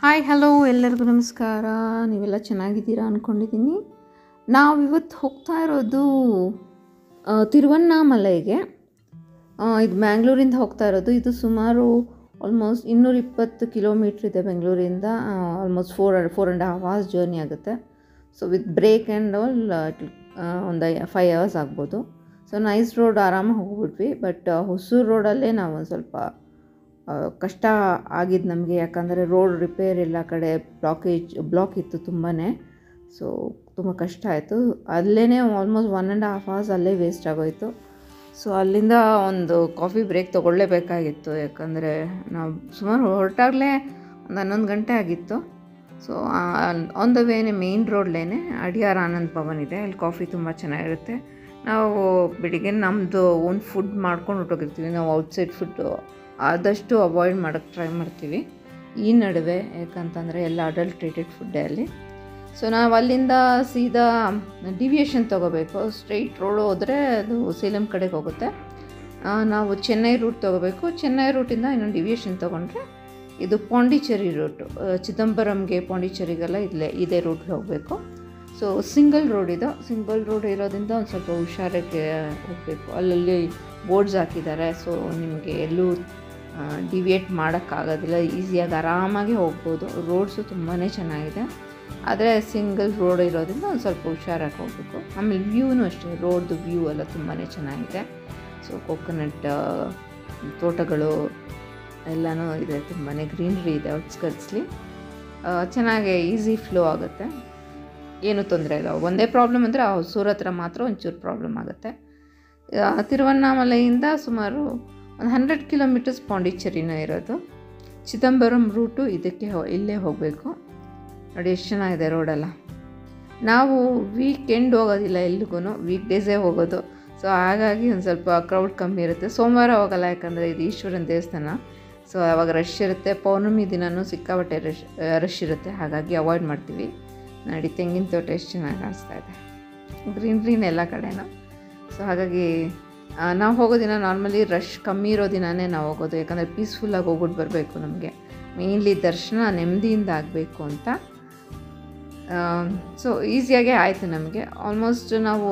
Hi hello ಎಲ್ಲರಿಗೂ ನಮಸ್ಕಾರ. ನೀವೆಲ್ಲ ಚೆನ್ನಾಗಿದ್ದೀರಾ ಅಂದ್ಕೊಂಡಿದ್ದೀನಿ. ನಾವಿವತ್ತು ಹೋಗ್ತಾ ಇರೋದು ತಿರುವಣ್ಣಾಮಲೈಗೆ. ಇದು ಬ್ಯಾಂಗ್ಳೂರಿಂದ ಹೋಗ್ತಾ ಇರೋದು. ಇದು ಸುಮಾರು ಆಲ್ಮೋಸ್ಟ್ 220 ಕಿಲೋಮೀಟ್ರ್ ಇದೆ ಬೆಂಗಳೂರಿಂದ. ಆಲ್ಮೋಸ್ಟ್ 4.5 hours ಜರ್ನಿ ಆಗುತ್ತೆ. So with break and all ಒಂದು 5 hours ಆಗ್ಬೋದು. ಸೊ ನೈಸ್ ರೋಡ್, ಆರಾಮಾಗಿ ಹೋಗ್ಬಿಟ್ವಿ. ಬಟ್ ಹೊಸೂರು ರೋಡಲ್ಲೇ ನಾವು ಒಂದು ಸ್ವಲ್ಪ ಕಷ್ಟ ಆಗಿದ್ದು ನಮಗೆ. ಯಾಕಂದರೆ ರೋಡ್ ರಿಪೇರ್ ಎಲ್ಲ ಕಡೆ ಬ್ಲಾಕ್ ಇತ್ತು ತುಂಬಾ. ಸೊ ತುಂಬ ಕಷ್ಟ ಆಯಿತು. ಅಲ್ಲೇ ಆಲ್ಮೋಸ್ಟ್ 1.5 hours ಅಲ್ಲೇ ವೇಸ್ಟ್ ಆಗೋಯಿತು. ಸೊ ಅಲ್ಲಿಂದ ಒಂದು ಕಾಫಿ ಬ್ರೇಕ್ ತೊಗೊಳ್ಳೇಬೇಕಾಗಿತ್ತು. ಯಾಕಂದರೆ ನಾವು ಸುಮಾರು ಹೊರಟಾಗಲೇ ಒಂದು 11 ಗಂಟೆ ಆಗಿತ್ತು. ಸೊ ಆನ್ ದ ವೇನೆ ಮೇನ್ ರೋಡ್ಲೇನೆ ಅಡಿಯಾರ್ ಆನಂದ್ ಭವನ್ ಇದೆ. ಅಲ್ಲಿ ಕಾಫಿ ತುಂಬ ಚೆನ್ನಾಗಿರುತ್ತೆ. ನಾವು ಬೆಳಿಗ್ಗೆ ನಮ್ಮದು ಓನ್ ಫುಡ್ ಮಾಡ್ಕೊಂಡು ಹೊರಟೋಗಿರ್ತೀವಿ. ನಾವು ಔಟ್ಸೈಡ್ ಫುಡ್ಡು ಆದಷ್ಟು ಅವಾಯ್ಡ್ ಮಾಡೋಕ್ಕೆ ಟ್ರೈ ಮಾಡ್ತೀವಿ ಈ ನಡುವೆ. ಯಾಕಂತಂದರೆ ಎಲ್ಲ ಅಡಲ್ಟ್ರೇಟೆಡ್ ಫುಡ್ಡೇ ಅಲ್ಲಿ. ಸೊ ನಾವು ಅಲ್ಲಿಂದ ಸೀದಾ ಡಿವಿಯೇಷನ್ ತೊಗೋಬೇಕು. ಸ್ಟ್ರೈಟ್ ರೋಡ್ ಹೋದರೆ ಅದು ಸೇಲಂ ಕಡೆಗೆ ಹೋಗುತ್ತೆ. ನಾವು ಚೆನ್ನೈ ರೂಟ್ ತೊಗೋಬೇಕು. ಚೆನ್ನೈ ರೂಟಿಂದ ಇನ್ನೊಂದು ಡಿವಿಯೇಷನ್ ತೊಗೊಂಡ್ರೆ ಇದು ಪಾಂಡಿಚೇರಿ ರೂಟು. ಚಿದಂಬರಂಗೆ ಪಾಂಡಿಚೇರಿಗೆಲ್ಲ ಇದೇ ರೂಟ್ಗೆ ಹೋಗಬೇಕು. ಸೊ ಸಿಂಗಲ್ ರೋಡ್ ಇರೋದ್ರಿಂದ ಒಂದು ಸ್ವಲ್ಪ ಹುಷಾರಾಗಿ ಹೋಗಬೇಕು. ಅಲ್ಲಲ್ಲಿ ಬೋರ್ಡ್ಸ್ ಹಾಕಿದ್ದಾರೆ. ಸೊ ನಿಮಗೆ ಎಲ್ಲೂ ಡಿವಿಯೇಟ್ ಮಾಡೋಕ್ಕಾಗೋದಿಲ್ಲ. ಈಸಿಯಾಗಿ ಆರಾಮಾಗಿ ಹೋಗ್ಬೋದು. ರೋಡ್ಸು ತುಂಬಾ ಚೆನ್ನಾಗಿದೆ. ಆದರೆ ಸಿಂಗಲ್ ರೋಡ್ ಇರೋದ್ರಿಂದ ಒಂದು ಸ್ವಲ್ಪ ಹುಷಾರಾಗಿ ಹೋಗಬೇಕು. ಆಮೇಲೆ ವ್ಯೂನೂ ಅಷ್ಟೇ, ರೋಡ್ದು ವ್ಯೂ ಎಲ್ಲ ತುಂಬಾ ಚೆನ್ನಾಗಿದೆ. ಸೊ ಕೋಕೋನಟ್ ತೋಟಗಳು ಎಲ್ಲನೂ ಇದೆ. ತುಂಬಾ ಗ್ರೀನ್ರಿ ಇದೆ ಔಟ್ಸ್ಕರ್ಟ್ಸ್ಲಿ. ಚೆನ್ನಾಗಿ ಈಸಿ ಫ್ಲೋ ಆಗುತ್ತೆ, ಏನೂ ತೊಂದರೆ ಇಲ್ಲ. ಒಂದೇ ಪ್ರಾಬ್ಲಮ್ ಅಂದರೆ ಆ ಹೊಸೂರು ಹತ್ರ ಮಾತ್ರ ಒಂಚೂರು ಪ್ರಾಬ್ಲಮ್ ಆಗುತ್ತೆ. ತಿರುವಣ್ಣಾಮಲೈಯಿಂದ ಸುಮಾರು ಒಂದು 100 ಕಿಲೋಮೀಟರ್ಸ್ ಪಾಂಡಿಚೇರಿನೇ ಇರೋದು. ಚಿದಂಬರಂ ರೂಟು ಇಲ್ಲೇ ಹೋಗಬೇಕು. ನೋಡಿ ಎಷ್ಟು ಚೆನ್ನಾಗಿದೆ ರೋಡೆಲ್ಲ. ನಾವು ವೀಕೆಂಡ್ ಹೋಗೋದಿಲ್ಲ ಎಲ್ಲಿಗೂ, ವೀಕ್ ಡೇಸೇ ಹೋಗೋದು. ಸೊ ಹಾಗಾಗಿ ಒಂದು ಸ್ವಲ್ಪ ಕ್ರೌಡ್ ಕಮ್ಮಿ ಇರುತ್ತೆ. ಸೋಮವಾರ ಹೋಗಲ್ಲ, ಯಾಕಂದರೆ ಇದು ಈಶ್ವರನ ದೇವಸ್ಥಾನ. ಸೊ ಆವಾಗ ರಶ್ ಇರುತ್ತೆ. ಪೌರ್ಣಮಿ ದಿನವೂ ಸಿಕ್ಕಾಪಟ್ಟೆ ರಶ್ ಇರುತ್ತೆ. ಹಾಗಾಗಿ ಅವಾಯ್ಡ್ ಮಾಡ್ತೀವಿ. ನೋಡಿ ತೆಂಗಿನ ತೋಟ ಎಷ್ಟು ಚೆನ್ನಾಗಿ ಕಾಣಿಸ್ತಾ ಇದೆ, ಗ್ರೀನ್ರೀನ್ ಎಲ್ಲ ಕಡೆನೂ. ಸೊ ಹಾಗಾಗಿ ನಾವು ಹೋಗೋ ದಿನ ನಾರ್ಮಲಿ ರಶ್ ಕಮ್ಮಿ ಇರೋ ದಿನವೇ ನಾವು ಹೋಗೋದು. ಯಾಕಂದರೆ ಪೀಸ್ಫುಲ್ಲಾಗಿ ಹೋಗ್ಬಿಟ್ಟು ಬರಬೇಕು. ನಮಗೆ ಮೇಯ್ನ್ಲಿ ದರ್ಶನ ನೆಮ್ಮದಿಯಿಂದ ಆಗಬೇಕು ಅಂತ. ಸೊ ಈಸಿಯಾಗೇ ಆಯಿತು ನಮಗೆ. ಆಲ್ಮೋಸ್ಟ್ ನಾವು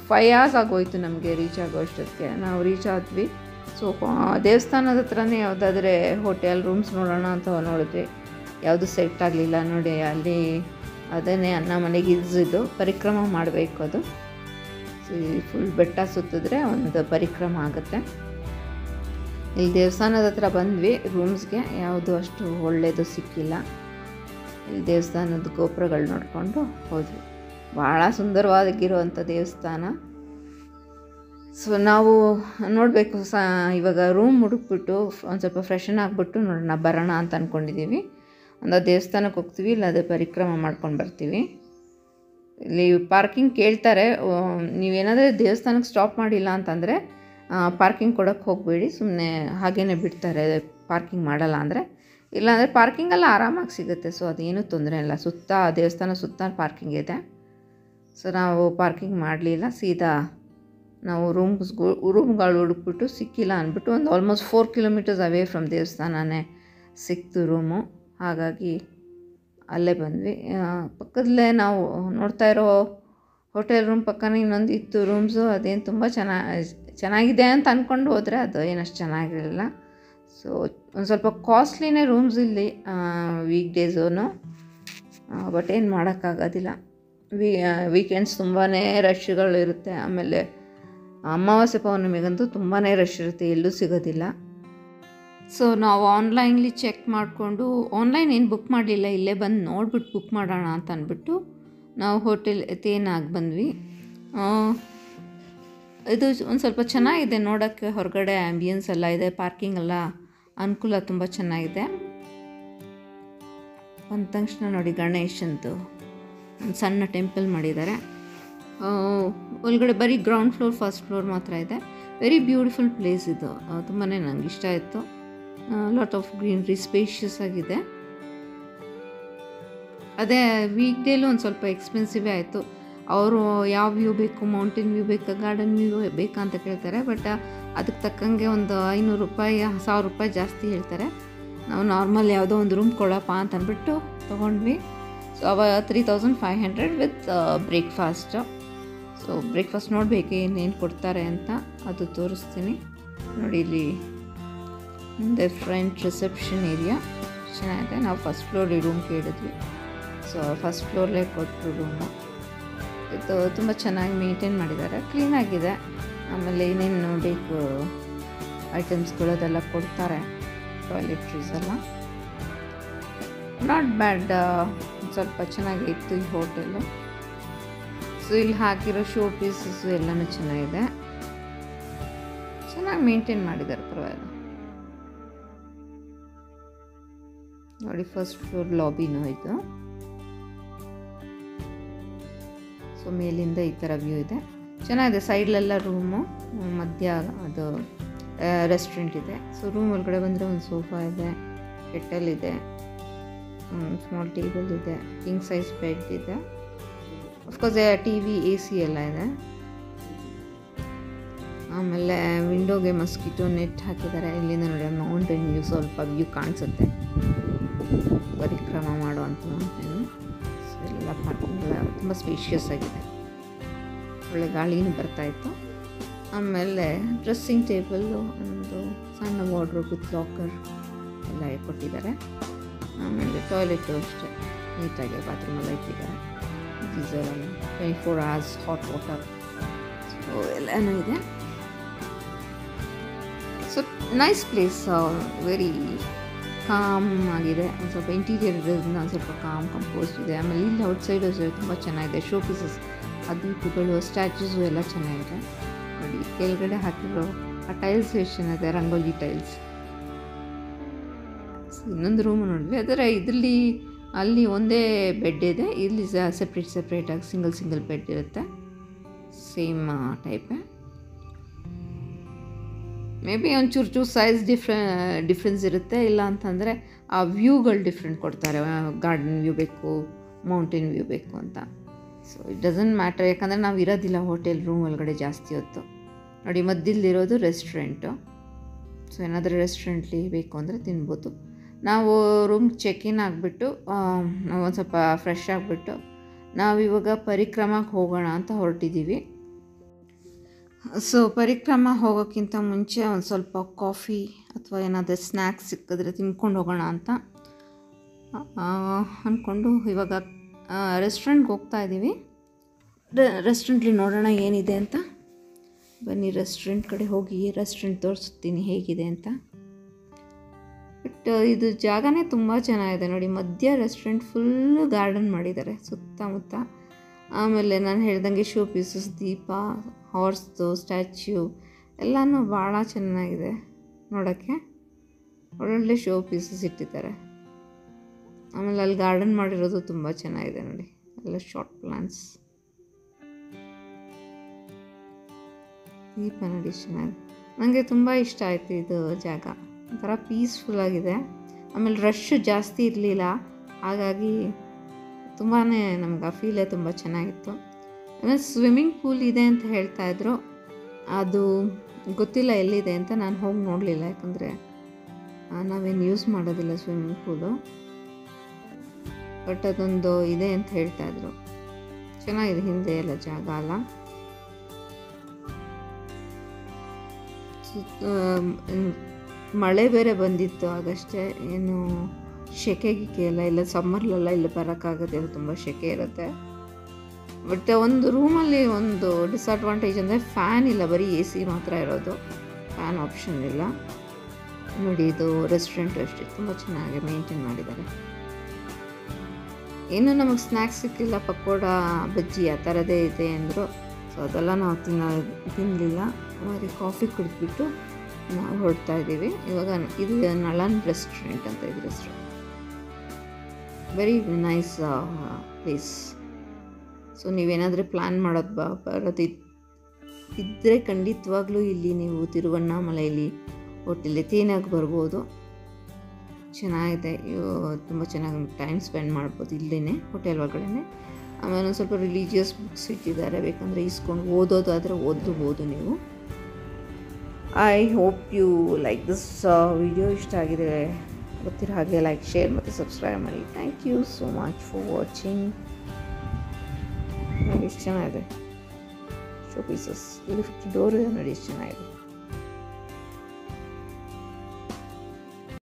5 hours ಆಗೋಯಿತು ನಮಗೆ ರೀಚ್ ಆಗೋ ಅಷ್ಟೊತ್ತಿಗೆ. ನಾವು ರೀಚ್ ಆದ್ವಿ. ಸೊ ದೇವಸ್ಥಾನದ ಹತ್ರನೇ ಯಾವುದಾದ್ರೆ ಹೋಟೆಲ್ ರೂಮ್ಸ್ ನೋಡೋಣ ಅಂತ ನೋಡಿದ್ವಿ. ಯಾವುದು ಸೆಟ್ ಆಗಲಿಲ್ಲ. ನೋಡಿ ಅಲ್ಲಿ ಅದನ್ನೇ ಅಣ್ಣಾಮಲೈಗೆ ಇದು ಪರಿಕ್ರಮ ಮಾಡಬೇಕು. ಅದು ಸೊ ಫುಲ್ ಬೆಟ್ಟ ಸುತ್ತಿದ್ರೆ ಒಂದು ಪರಿಕ್ರಮ ಆಗುತ್ತೆ. ಇಲ್ಲಿ ದೇವಸ್ಥಾನದ ಹತ್ರ ಬಂದ್ವಿ. ರೂಮ್ಸ್ಗೆ ಯಾವುದು ಅಷ್ಟು ಒಳ್ಳೆಯದು ಸಿಕ್ಕಿಲ್ಲ. ಇಲ್ಲಿ ದೇವಸ್ಥಾನದ ಗೋಪುರಗಳು ನೋಡಿಕೊಂಡು ಹೋದ್ವಿ. ಭಾಳ ಸುಂದರವಾಗಿರುವಂಥ ದೇವಸ್ಥಾನ. ಸೊ ನಾವು ನೋಡಬೇಕು. ಇವಾಗ ರೂಮ್ ಹುಡುಕ್ಬಿಟ್ಟು ಒಂದು ಸ್ವಲ್ಪ ಫ್ರೆಶನ್ ಆಗಿಬಿಟ್ಟು ನೋಡೋಣ ಬರೋಣ ಅಂತ ಅಂದ್ಕೊಂಡಿದ್ದೀವಿ. ಒಂದು ದೇವಸ್ಥಾನಕ್ಕೆ ಹೋಗ್ತೀವಿ, ಇಲ್ಲ ಅದೇ ಪರಿಕ್ರಮ ಮಾಡ್ಕೊಂಡು ಬರ್ತೀವಿ. ಇಲ್ಲಿ ಪಾರ್ಕಿಂಗ್ ಕೇಳ್ತಾರೆ. ನೀವೇನಾದರೂ ದೇವಸ್ಥಾನಕ್ಕೆ ಸ್ಟಾಪ್ ಮಾಡಿಲ್ಲ ಅಂತಂದರೆ ಪಾರ್ಕಿಂಗ್ ಕೊಡೋಕ್ಕೆ ಹೋಗಬೇಡಿ, ಸುಮ್ಮನೆ ಹಾಗೇ ಬಿಡ್ತಾರೆ ಪಾರ್ಕಿಂಗ್ ಮಾಡಲ್ಲ ಅಂದರೆ. ಇಲ್ಲಾಂದರೆ ಪಾರ್ಕಿಂಗೆಲ್ಲ ಆರಾಮಾಗಿ ಸಿಗುತ್ತೆ. ಸೊ ಅದೇನೂ ತೊಂದರೆ ಇಲ್ಲ. ದೇವಸ್ಥಾನ ಸುತ್ತ ಪಾರ್ಕಿಂಗ್ ಇದೆ. ಸೊ ನಾವು ಪಾರ್ಕಿಂಗ್ ಮಾಡಲಿಲ್ಲ. ಸೀದಾ ನಾವು ರೂಮ್ಗಳು ಹುಡುಕ್ಬಿಟ್ಟು ಸಿಕ್ಕಿಲ್ಲ ಅಂದ್ಬಿಟ್ಟು ಒಂದು ಆಲ್ಮೋಸ್ಟ್ 4 ಕಿಲೋಮೀಟರ್ಸ್ ಅವೇ ಫ್ರಮ್ ದೇವಸ್ಥಾನನೇ ಸಿಕ್ತು ರೂಮು. ಹಾಗಾಗಿ ಅಲ್ಲೇ ಬಂದ್ವಿ. ಪಕ್ಕದಲ್ಲೇ ನಾವು ನೋಡ್ತಾ ಇರೋ ಹೋಟೆಲ್ ರೂಮ್ ಪಕ್ಕನೇ ಇನ್ನೊಂದು ಇತ್ತು ರೂಮ್ಸು. ಅದೇನು ತುಂಬ ಚೆನ್ನಾಗಿದೆ ಅಂತ ಅಂದ್ಕೊಂಡು ಹೋದರೆ ಅದು ಏನಷ್ಟು ಚೆನ್ನಾಗಿರಲಿಲ್ಲ. ಸೊ ಒಂದು ಸ್ವಲ್ಪ ಕಾಸ್ಟ್ಲಿನೇ ರೂಮ್ಸ್ ಇಲ್ಲಿ ವೀಕ್ ಡೇಸೂ. ಬಟ್ ಏನು ಮಾಡೋಕ್ಕಾಗೋದಿಲ್ಲ. ವೀಕೆಂಡ್ಸ್ ತುಂಬಾ ರಶ್ಗಳು ಇರುತ್ತೆ. ಆಮೇಲೆ ಅಮಾವಾಸ್ಯೆ ಪೌರ್ಣಮಿಗಂತೂ ತುಂಬಾ ರಶ್ ಇರುತ್ತೆ, ಎಲ್ಲೂ ಸಿಗೋದಿಲ್ಲ. ಸೊ ನಾವು ಆನ್ಲೈನ್ಲಿ ಚೆಕ್ ಮಾಡಿಕೊಂಡು, ಆನ್ಲೈನ್ ಏನು ಬುಕ್ ಮಾಡಲಿಲ್ಲ, ಇಲ್ಲೇ ಬಂದು ನೋಡ್ಬಿಟ್ಟು ಬುಕ್ ಮಾಡೋಣ ಅಂತ ಅಂದ್ಬಿಟ್ಟು ನಾವು ಹೋಟೆಲ್ ತೇನಾಗಿ ಬಂದ್ವಿ. ಇದು ಒಂದು ಸ್ವಲ್ಪ ಚೆನ್ನಾಗಿದೆ ನೋಡೋಕ್ಕೆ. ಹೊರಗಡೆ ಆ್ಯಂಬಿಯನ್ಸ್ ಎಲ್ಲ ಇದೆ, ಪಾರ್ಕಿಂಗ್ ಎಲ್ಲ ಅನುಕೂಲ ತುಂಬ ಚೆನ್ನಾಗಿದೆ. ಬಂದ ತಕ್ಷಣ ನೋಡಿ ಗಣೇಶಂದು ಒಂದು ಸಣ್ಣ ಟೆಂಪಲ್ ಮಾಡಿದ್ದಾರೆ. ಒಳಗಡೆ ಬರೀ ಗ್ರೌಂಡ್ ಫ್ಲೋರ್, ಫಸ್ಟ್ ಫ್ಲೋರ್ ಮಾತ್ರ ಇದೆ. ವೆರಿ ಬ್ಯೂಟಿಫುಲ್ ಪ್ಲೇಸ್ ಇದು. ತುಂಬಾ ನನಗೆ ಇಷ್ಟ ಆಯಿತು. ಲಾಟ್ ಆಫ್ ಗ್ರೀನ್ರಿ, ಸ್ಪೇಷಿಯಸ್ ಆಗಿದೆ. ಅದೇ ವೀಕ್ ಡೇಲೂ ಒಂದು ಸ್ವಲ್ಪ ಎಕ್ಸ್ಪೆನ್ಸಿವೇ ಆಯಿತು. ಅವರು ಯಾವ ವ್ಯೂ ಬೇಕು, ಮೌಂಟೇನ್ ವ್ಯೂ ಬೇಕಾ, ಗಾರ್ಡನ್ ವ್ಯೂ ಬೇಕಾ ಅಂತ ಕೇಳ್ತಾರೆ. ಬಟ್ ಅದಕ್ಕೆ ತಕ್ಕಂಗೆ ಒಂದು 500 ರೂಪಾಯಿ 1000 ರೂಪಾಯಿ ಜಾಸ್ತಿ ಹೇಳ್ತಾರೆ. ನಾವು ನಾರ್ಮಲ್ ಯಾವುದೋ ಒಂದು ರೂಮ್ ಕೊಡಪ್ಪ ಅಂತ ಅಂದ್ಬಿಟ್ಟು ತೊಗೊಂಡ್ವಿ. ಸೊ ಅವ 3500 ವಿತ್ ಬ್ರೇಕ್ಫಾಸ್ಟ್. ಸೊ ಬ್ರೇಕ್ಫಾಸ್ಟ್ ನೋಡಬೇಕು ಏನೇನು ಕೊಡ್ತಾರೆ ಅಂತ, ಅದು ತೋರಿಸ್ತೀನಿ ನೋಡಿ. ಇಲ್ಲಿ ಮುಂದೆ ಫ್ರಂಟ್ ರಿಸೆಪ್ಷನ್ ಏರಿಯಾ ಚೆನ್ನಾಗಿದೆ. ನಾವು ಫಸ್ಟ್ ಫ್ಲೋರ್ ರೂಮ್ ಕೇಳಿದ್ವಿ, ಸೊ ಫಸ್ಟ್ ಫ್ಲೋರ್ಲೇ ಕೊಟ್ಟರು ರೂಮು. ಇದು ತುಂಬ ಚೆನ್ನಾಗಿ ಮೇಂಟೈನ್ ಮಾಡಿದ್ದಾರೆ, ಕ್ಲೀನಾಗಿದೆ. ಆಮೇಲೆ ಏನೇನು ಬೇಕು ಐಟಮ್ಸ್ಗಳು ಅದೆಲ್ಲ ಕೊಡ್ತಾರೆ, ಟಾಯ್ಲೆಟ್ರೀಸ್ ಎಲ್ಲ ನಾಟ್ ಬ್ಯಾಡ್, ಸ್ವಲ್ಪ ಚೆನ್ನಾಗಿತ್ತು ಈ ಹೋಟೆಲು. ಸೊ ಇಲ್ಲಿ ಹಾಕಿರೋ ಶೋ ಪೀಸಸ್ಸು ಎಲ್ಲನೂ ಚೆನ್ನಾಗಿದೆ, ಚೆನ್ನಾಗಿ ಮೇಂಟೈನ್ ಮಾಡಿದ್ದಾರೆ, ಪರವಾಗಿಲ್ಲ. ನೋಡಿ ಫಸ್ಟ್ ಫ್ಲೋರ್ ಲಾಬಿನೂ ಇದು. ಸೊ ಮೇಲಿಂದ ಈ ಥರ ವ್ಯೂ ಇದೆ, ಚೆನ್ನಾಗಿದೆ. ಸೈಡ್ಲೆಲ್ಲ ರೂಮು, ಮಧ್ಯ ಅದು ರೆಸ್ಟೋರೆಂಟ್ ಇದೆ. ಸೊ ರೂಮ್ ಒಳಗಡೆ ಬಂದರೆ ಒಂದು ಸೋಫಾ ಇದೆ, ಕೆಟಲ್ ಇದೆ, ಸ್ಮಾಲ್ ಟೇಬಲ್ ಇದೆ, ಕಿಂಗ್ ಸೈಜ್ ಬೆಡ್ ಇದೆ, of course T V A C ಎಲ್ಲ ಇದೆ. ಆಮೇಲೆ ವಿಂಡೋಗೆ ಮಸ್ಕಿಟೋ ನೆಟ್ ಹಾಕಿದ್ದಾರೆ. ಇಲ್ಲಿಂದ ನೋಡಿ ಮೌಂಟೇನ್ ವ್ಯೂ, ಸ್ವಲ್ಪ ವ್ಯೂ ಕಾಣಿಸುತ್ತೆ, ಪರಿಕ್ರಮ ಮಾಡುವಂಥ ಮೌಂಟೇನು. ಸೊ ಎಲ್ಲ ಪಾರ್ಕಿಂಗ್ ಎಲ್ಲ ತುಂಬ ಸ್ಪೇಷಿಯಸ್ ಆಗಿದೆ, ಒಳ್ಳೆ ಗಾಳಿನೂ ಬರ್ತಾಯಿತ್ತು. ಆಮೇಲೆ ಡ್ರೆಸ್ಸಿಂಗ್ ಟೇಬಲ್ಲು, ಒಂದು ಸಣ್ಣ ವಾರ್ಡ್ರೋಬ್ ವಿತ್ ಲಾಕರ್ ಎಲ್ಲ ಕೊಟ್ಟಿದ್ದಾರೆ. ಆಮೇಲೆ ಟಾಯ್ಲೆಟು ಅಷ್ಟೇ ನೀಟಾಗಿ ಬಾತ್ರೂಮೆಲ್ಲ ಇಟ್ಟಿದ್ದಾರೆ. ಗೀಸರೆಲ್ಲ 24 hours ಹಾಟ್ ವಾಟರ್, ಸೊ ಎಲ್ಲನೂ ಇದೆ. So nice place, very calm ಆಗಿದೆ. ಒಂದು ಸ್ವಲ್ಪ ಇಂಟೀರಿಯರ್ ಇರೋದ್ರಿಂದ ಒಂದು ಸ್ವಲ್ಪ ಕಾಮ್ ಕಂಪೋಸ್ಟ್ ಇದೆ. ಆಮೇಲೆ ಇಲ್ಲಿ ಔಟ್ಸೈಡ್ ತುಂಬ ಚೆನ್ನಾಗಿದೆ, ಶೋ ಪೀಸಸ್, ಅದೀಪಗಳು, ಸ್ಟ್ಯಾಚ್ಯೂಸು ಎಲ್ಲ ಚೆನ್ನಾಗಿದೆ. ನೋಡಿ ಕೆಳಗಡೆ ಹಾಕಿರೋ ಆ ಟೈಲ್ಸ್ ಎಷ್ಟು ಚೆನ್ನಾಗಿದೆ, ರಂಗೋಲಿ ಟೈಲ್ಸ್. ಇನ್ನೊಂದು ರೂಮ್ ನೋಡಿದ್ವಿ, ಅದರ ಇದರಲ್ಲಿ ಅಲ್ಲಿ ಒಂದೇ ಬೆಡ್ ಇದೆ, ಇಲ್ಲಿ ಸೆಪ್ರೇಟಾಗಿ ಸಿಂಗಲ್ ಬೆಡ್ ಇರುತ್ತೆ, ಸೇಮ್ ಟೈಪೇ. ಮೇ ಬಿ ಒಂಚೂರು ಸೈಜ್ ಡಿಫ್ರೆನ್ಸ್ ಇರುತ್ತೆ, ಇಲ್ಲ ಅಂತಂದರೆ ಆ ವ್ಯೂಗಳು ಡಿಫ್ರೆಂಟ್ ಕೊಡ್ತಾರೆ. ಗಾರ್ಡನ್ ವ್ಯೂ ಬೇಕು, ಮೌಂಟೇನ್ ವ್ಯೂ ಬೇಕು ಅಂತ. ಸೊ ಇಟ್ ಡಸಂಟ್ ಮ್ಯಾಟರ್, ಯಾಕಂದರೆ ನಾವು ಇರೋದಿಲ್ಲ ಹೋಟೆಲ್ ರೂಮ್ ಒಳಗಡೆ ಜಾಸ್ತಿ ಹೊತ್ತು. ನೋಡಿ ಮಧ್ಯದಲ್ಲಿರೋದು ರೆಸ್ಟೋರೆಂಟು. ಸೊ ಏನಾದರೂ ರೆಸ್ಟೋರೆಂಟ್ಲಿ ಬೇಕು ಅಂದರೆ ತಿನ್ಬೋದು. ನಾವು ರೂಮ್ ಚೆಕ್-ಇನ್ ಆಗಿಬಿಟ್ಟು ಒಂದು ಸ್ವಲ್ಪ ಫ್ರೆಶ್ ಆಗಿಬಿಟ್ಟು ನಾವಿವಾಗ ಪರಿಕ್ರಮಕ್ಕೆ ಹೋಗೋಣ ಅಂತ ಹೊರಟಿದ್ದೀವಿ. ಸೊ ಪರಿಕ್ರಮ ಹೋಗೋಕ್ಕಿಂತ ಮುಂಚೆ ಒಂದು ಸ್ವಲ್ಪ ಕಾಫಿ ಅಥವಾ ಏನಾದರೂ ಸ್ನ್ಯಾಕ್ಸ್ ಸಿಕ್ಕಿದ್ರೆ ತಿನ್ಕೊಂಡು ಹೋಗೋಣ ಅಂತ ಅಂದ್ಕೊಂಡು ಇವಾಗ ರೆಸ್ಟೋರೆಂಟ್ಗೆ ಹೋಗ್ತಾ ಇದ್ದೀವಿ. ರೆಸ್ಟೋರೆಂಟ್ಲಿ ನೋಡೋಣ ಏನಿದೆ ಅಂತ. ಬನ್ನಿ ರೆಸ್ಟೋರೆಂಟ್ ಕಡೆ ಹೋಗಿ ರೆಸ್ಟೋರೆಂಟ್ ತೋರಿಸ್ತೀನಿ ಹೇಗಿದೆ ಅಂತ. ಬಟ್ ಇದು ಜಾಗನೇ ತುಂಬ ಚೆನ್ನಾಗಿದೆ ನೋಡಿ, ಮಧ್ಯ ರೆಸ್ಟೋರೆಂಟ್ ಫುಲ್ಲು ಗಾರ್ಡನ್ ಮಾಡಿದ್ದಾರೆ ಸುತ್ತಮುತ್ತ. ಆಮೇಲೆ ನಾನು ಹೇಳ್ದಂಗೆ ಶೋ ಪೀಸಸ್, ದೀಪ, ಹಾರ್ಸ್ದು ಸ್ಟ್ಯಾಚ್ಯೂ ಎಲ್ಲನೂ ಭಾಳ ಚೆನ್ನಾಗಿದೆ ನೋಡೋಕ್ಕೆ. ಒಳ್ಳೊಳ್ಳೆ ಶೋ ಪೀಸಸ್ ಇಟ್ಟಿದ್ದಾರೆ. ಆಮೇಲೆ ಅಲ್ಲಿ ಗಾರ್ಡನ್ ಮಾಡಿರೋದು ತುಂಬ ಚೆನ್ನಾಗಿದೆ ನೋಡಿ, ಎಲ್ಲ ಶಾರ್ಟ್ ಪ್ಲಾಂಟ್ಸ್. ದೀಪ ನೋಡಿ ಚೆನ್ನಾಗಿದೆ, ನನಗೆ ತುಂಬ ಇಷ್ಟ ಆಯಿತು ಇದು ಜಾಗ. ಒಂಥರ ಪೀಸ್ಫುಲ್ಲಾಗಿದೆ. ಆಮೇಲೆ ರಶ್ಶು ಜಾಸ್ತಿ ಇರಲಿಲ್ಲ, ಹಾಗಾಗಿ ತುಂಬಾ ನಮ್ಗೆ ಆ ಫೀಲೇ ತುಂಬ ಚೆನ್ನಾಗಿತ್ತು. ಆಮೇಲೆ ಸ್ವಿಮ್ಮಿಂಗ್ ಪೂಲ್ ಇದೆ ಅಂತ ಹೇಳ್ತಾಯಿದ್ರು, ಅದು ಗೊತ್ತಿಲ್ಲ ಎಲ್ಲಿದೆ ಅಂತ. ನಾನು ಹೋಗಿ ನೋಡಲಿಲ್ಲ, ಯಾಕಂದರೆ ನಾವೇನು ಯೂಸ್ ಮಾಡೋದಿಲ್ಲ ಸ್ವಿಮ್ಮಿಂಗ್ ಪೂಲು. ಬಟ್ ಅದೊಂದು ಇದೆ ಅಂತ ಹೇಳ್ತಾಯಿದ್ರು. ಚೆನ್ನಾಗಿದೆ, ಹಿಂದೆ ಎಲ್ಲ ಜಾಗ ಅಲ್ಲ. ಮಳೆ ಬೇರೆ ಬಂದಿತ್ತು ಆಗಷ್ಟೇ, ಏನು ಸೆಕೆ ಎಲ್ಲ ಇಲ್ಲ. ಸಮ್ಮರ್ಲೆಲ್ಲ ಇಲ್ಲಿ ಬರೋಕ್ಕಾಗೋದಿಲ್ಲ, ತುಂಬ ಸೆಕೆ ಇರುತ್ತೆ. ಬಟ್ ಒಂದು ರೂಮಲ್ಲಿ ಒಂದು ಡಿಸಡ್ವಾಂಟೇಜ್ ಅಂದರೆ ಫ್ಯಾನ್ ಇಲ್ಲ, ಬರೀ ಎ ಸಿ ಮಾತ್ರ ಇರೋದು, ಫ್ಯಾನ್ ಆಪ್ಷನ್ ಇಲ್ಲ. ನೋಡಿ ಇದು ರೆಸ್ಟೋರೆಂಟು ಅಷ್ಟೇ ತುಂಬ ಚೆನ್ನಾಗಿ ಮೇಂಟೈನ್ ಮಾಡಿದ್ದಾರೆ. ಏನು ನಮಗೆ ಸ್ನ್ಯಾಕ್ಸ್ ಸಿಕ್ಕಿಲ್ಲ, ಪಕೋಡ, ಬಜ್ಜಿ ಆ ಥರದೇ ಇದೆ ಅಂದರು. ಸೊ ಅದೆಲ್ಲ ನಾವು ತಿನ್ನಲಿಲ್ಲ. ಬರೀ ಕಾಫಿ ಕುಡಿದ್ಬಿಟ್ಟು ನಾವು ಹೊರಡ್ತಾ ಇದ್ದೀವಿ. ಇವಾಗ ಇದು ನಳನ್ ರೆಸ್ಟೋರೆಂಟ್ ಅಂತ ಇದೆ restaurant. Very nice place. So ನೀವೇನಾದರೂ ಪ್ಲ್ಯಾನ್ ಬರೋದು ಇದ್ದರೆ ಖಂಡಿತವಾಗ್ಲೂ ಇಲ್ಲಿ ನೀವು ತಿರುವಣ್ಣಾಮಲೈಲಿ ಹೋಟೆಲ್ ತೇನಾಗಿ ಬರ್ಬೋದು. ಚೆನ್ನಾಗಿದೆ, ತುಂಬ ಚೆನ್ನಾಗಿ ಟೈಮ್ ಸ್ಪೆಂಡ್ ಮಾಡ್ಬೋದು ಇಲ್ಲೇ ಹೋಟೆಲ್ ಒಳಗಡೆ. ಆಮೇಲೆ ಒಂದು ಸ್ವಲ್ಪ ರಿಲೀಜಿಯಸ್ ಬುಕ್ಸ್ ಇಟ್ಟಿದ್ದಾರೆ, ಬೇಕಂದರೆ ಇಸ್ಕೊಂಡು ಓದೋದಾದರೆ ಓದ್ಬೋದು ನೀವು. I hope you like this video. ಇಷ್ಟ ಆಗಿದೆ ಗೊತ್ತಿರೋ ಹಾಗೆ ಲೈಕ್, ಶೇರ್ ಮತ್ತು ಸಬ್ಸ್ಕ್ರೈಬ್ ಮಾಡಿ. Thank you so much for watching. ನೋಡಿ ಎಷ್ಟು ಚೆನ್ನಾಗಿದೆ ಶೋ ಪೀಸಸ್. ಇಲ್ಲಿ ಡೋರ್ ನೋಡಿ ಎಷ್ಟು ಚೆನ್ನಾಗಿದೆ.